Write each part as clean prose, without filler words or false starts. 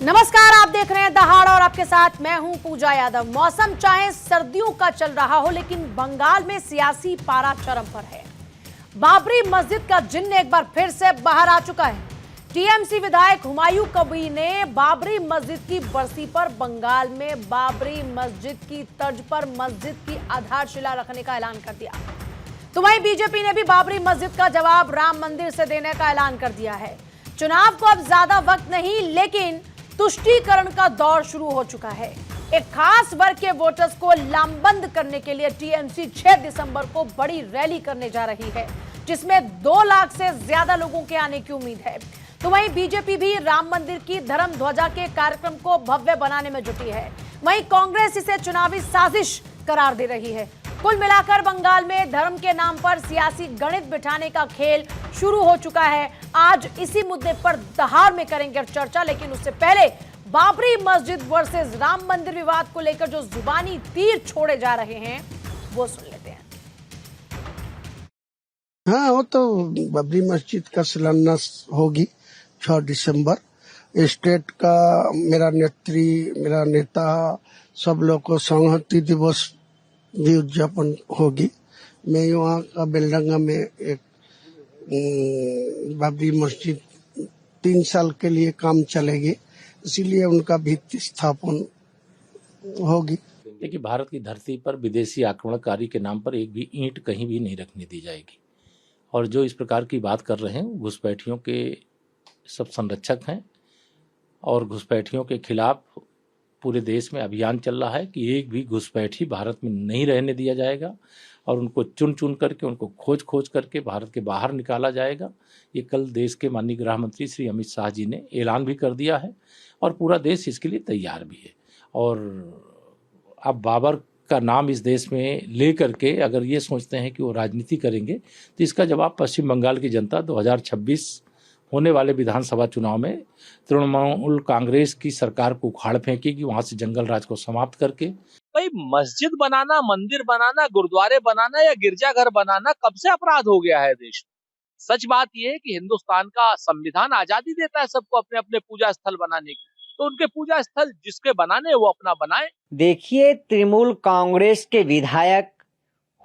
नमस्कार, आप देख रहे हैं दहाड़ और आपके साथ मैं हूं पूजा यादव। मौसम चाहे सर्दियों का चल रहा हो, लेकिन बंगाल में सियासी पारा चरम पर है। बाबरी मस्जिद का जिन्न एक बार फिर से बाहर आ चुका है। टीएमसी विधायक हुमायूं कबीर ने बाबरी मस्जिद की बरसी पर बंगाल में बाबरी मस्जिद की तर्ज पर मस्जिद की आधारशिला रखने का ऐलान कर दिया। तो वहीं बीजेपी ने भी बाबरी मस्जिद का जवाब राम मंदिर से देने का ऐलान कर दिया है। चुनाव को अब ज्यादा वक्त नहीं, लेकिन तुष्टीकरण का दौर शुरू हो चुका है। एक खास वर्ग के वोटर्स को लामबंद करने के लिए टीएमसी 6 दिसंबर को बड़ी रैली करने जा रही है, जिसमें 2 लाख से ज्यादा लोगों के आने की उम्मीद है। तो वहीं बीजेपी भी राम मंदिर की धर्म ध्वजा के कार्यक्रम को भव्य बनाने में जुटी है। वहीं कांग्रेस इसे चुनावी साजिश करार दे रही है। कुल मिलाकर बंगाल में धर्म के नाम पर सियासी गणित बिठाने का खेल शुरू हो चुका है। आज इसी मुद्दे पर दहाड़ में करेंगे चर्चा, लेकिन उससे पहले बाबरी मस्जिद वर्सेस राम मंदिर विवाद को लेकर जो जुबानी तीर छोड़े जा रहे हैं वो सुन लेते हैं। हाँ, वो तो बाबरी मस्जिद का शिलान्यास होगी 6 दिसंबर। स्टेट का मेरा नेता सब लोग को संहति दिवस भी उद्यापन होगी। मैं वहाँ का बेलडंगा में एक बाबरी मस्जिद 3 साल के लिए काम चलेगी, इसीलिए उनका भित्ति स्थापन होगी। देखिए, भारत की धरती पर विदेशी आक्रमणकारी के नाम पर एक भी ईंट कहीं भी नहीं रखने दी जाएगी। और जो इस प्रकार की बात कर रहे हैं, घुसपैठियों के सब संरक्षक हैं और घुसपैठियों के खिलाफ पूरे देश में अभियान चल रहा है कि एक भी घुसपैठी भारत में नहीं रहने दिया जाएगा और उनको चुन चुन करके, उनको खोज करके भारत के बाहर निकाला जाएगा। ये कल देश के माननीय गृह मंत्री श्री अमित शाह जी ने ऐलान भी कर दिया है और पूरा देश इसके लिए तैयार भी है। और अब बाबर का नाम इस देश में ले करके अगर ये सोचते हैं कि वो राजनीति करेंगे, तो इसका जवाब पश्चिम बंगाल की जनता 2026 होने वाले विधानसभा चुनाव में तृणमूल कांग्रेस की सरकार को उखाड़ फेंकेगी, वहां से जंगल राज को समाप्त करके। भाई, मस्जिद बनाना, मंदिर बनाना, गुरुद्वारे बनाना या गिरजाघर बनाना कब से अपराध हो गया है देश में? सच बात यह है कि हिंदुस्तान का संविधान आजादी देता है सबको अपने अपने पूजा स्थल बनाने की, तो उनके पूजा स्थल जिसके बनाने वो अपना बनाए। देखिए, तृणमूल कांग्रेस के विधायक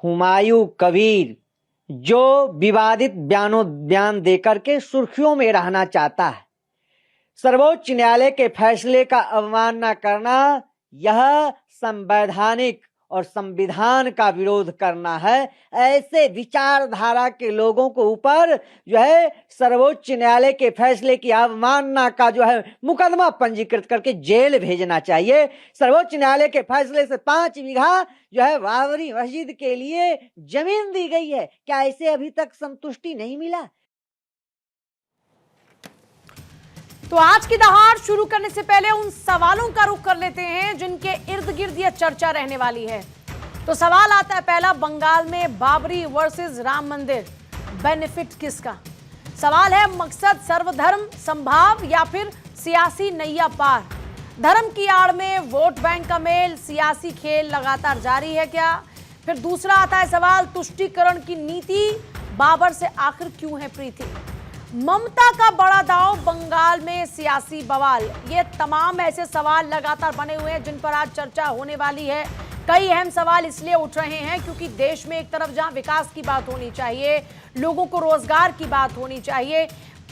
हुमायूं कबीर जो विवादित बयान देकर के सुर्खियों में रहना चाहता है, सर्वोच्च न्यायालय के फैसले का अवमानना करना, यह संवैधानिक और संविधान का विरोध करना है। ऐसे विचारधारा के लोगों को ऊपर जो है सर्वोच्च न्यायालय के फैसले की अवमानना का जो है मुकदमा पंजीकृत करके जेल भेजना चाहिए। सर्वोच्च न्यायालय के फैसले से 5 बीघा जो है बाबरी मस्जिद के लिए जमीन दी गई है। क्या ऐसे अभी तक संतुष्टि नहीं मिला? तो आज की दहाड़ शुरू करने से पहले उन सवालों का रुख कर लेते हैं जिनके इर्द गिर्द ये चर्चा रहने वाली है। तो सवाल आता है पहला, बंगाल में बाबरी वर्सेस राम मंदिर, बेनिफिट किसका? सवाल है, मकसद सर्वधर्म संभाव या फिर सियासी नैया पार? धर्म की आड़ में वोट बैंक का मेल, सियासी खेल लगातार जारी है क्या? फिर दूसरा आता है सवाल, तुष्टीकरण की नीति बाबर से आखिर क्यों है प्रीति? ममता का बड़ा दांव, बंगाल में सियासी बवाल। ये तमाम ऐसे सवाल लगातार बने हुए हैं जिन पर आज चर्चा होने वाली है। कई अहम सवाल इसलिए उठ रहे हैं क्योंकि देश में एक तरफ जहां विकास की बात होनी चाहिए, लोगों को रोजगार की बात होनी चाहिए,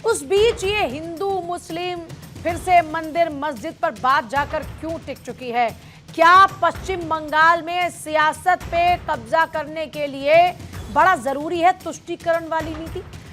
उस बीच ये हिंदू मुस्लिम फिर से मंदिर मस्जिद पर बात जाकर क्यों टिक चुकी है? क्या पश्चिम बंगाल में सियासत पे कब्जा करने के लिए बड़ा जरूरी है तुष्टीकरण वाली नीति?